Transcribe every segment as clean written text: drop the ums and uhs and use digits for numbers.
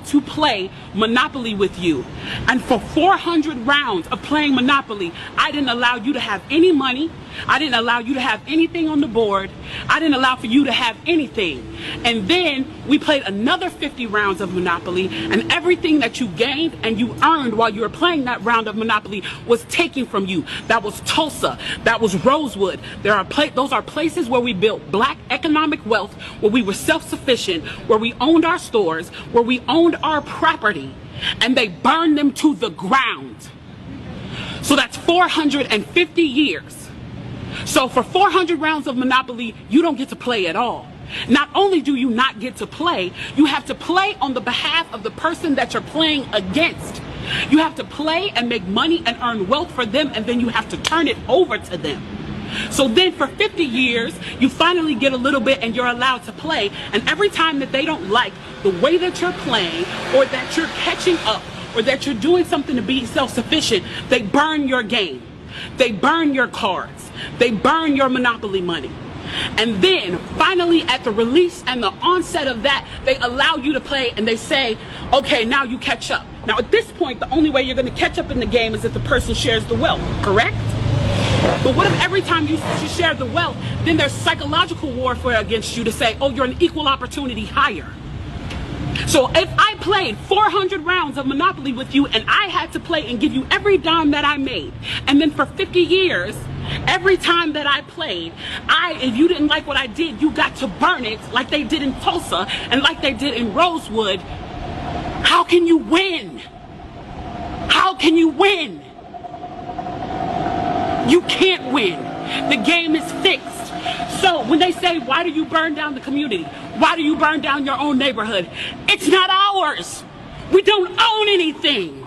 to play Monopoly with you. And for 400 rounds of playing Monopoly, I didn't allow you to have any money. I didn't allow you to have anything on the board. I didn't allow for you to have anything. And then we played another 50 rounds of Monopoly, and everything that you gained and you earned while you were playing that round of Monopoly was taken from you. That was Tulsa. That was Rosewood. Those are places where we built black economic wealth, where we were self-sufficient, where we owned our stores, where we owned our property, and they burned them to the ground. So that's 450 years. So for 400 rounds of Monopoly, you don't get to play at all. Not only do you not get to play, you have to play on the behalf of the person that you're playing against. You have to play and make money and earn wealth for them, and then you have to turn it over to them. So then for 50 years, you finally get a little bit and you're allowed to play, and every time that they don't like the way that you're playing, or that you're catching up, or that you're doing something to be self-sufficient, they burn your game. They burn your cards. They burn your Monopoly money. And then finally at the release and the onset of that, they allow you to play, and they say, okay, now you catch up. Now at this point, the only way you're going to catch up in the game is if the person shares the wealth, correct? But what if every time you share the wealth, then there's psychological warfare against you to say, oh, you're an equal opportunity hire. So if I played 400 rounds of Monopoly with you, and I had to play and give you every dime that I made, and then for 50 years, every time that I played, if you didn't like what I did, you got to burn it like they did in Tulsa and like they did in Rosewood. How can you win? How can you win? You can't win. The game is fixed. So when they say, why do you burn down the community? Why do you burn down your own neighborhood? It's not ours. We don't own anything.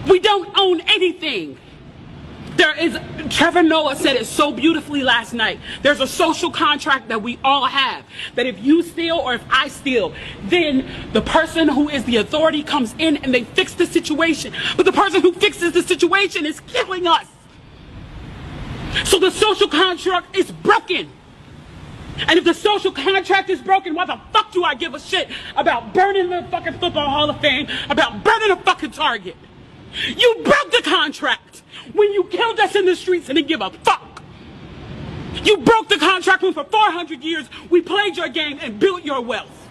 We don't own anything. Trevor Noah said it so beautifully last night. There's a social contract that we all have, that if you steal or if I steal, then the person who is the authority comes in and they fix the situation. But the person who fixes the situation is killing us. So the social contract is broken. And if the social contract is broken, why the fuck do I give a shit about burning the fucking Football Hall of Fame, about burning a fucking Target? You broke the contract when you killed us in the streets and didn't give a fuck. You broke the contract when for 400 years we played your game and built your wealth.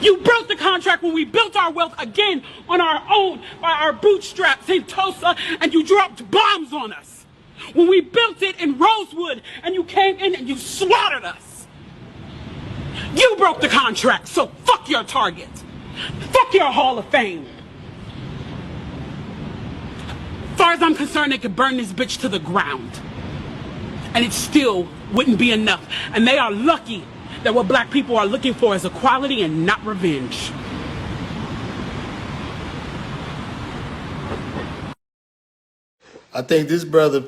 You broke the contract when we built our wealth again on our own, by our bootstraps in Tulsa, and you dropped bombs on us. When we built it in Rosewood and you came in and you slaughtered us. You broke the contract, so fuck your Target. Fuck your Hall of Fame. As far as I'm concerned, they could burn this bitch to the ground. And it still wouldn't be enough. And they are lucky that what black people are looking for is equality and not revenge. I think this brother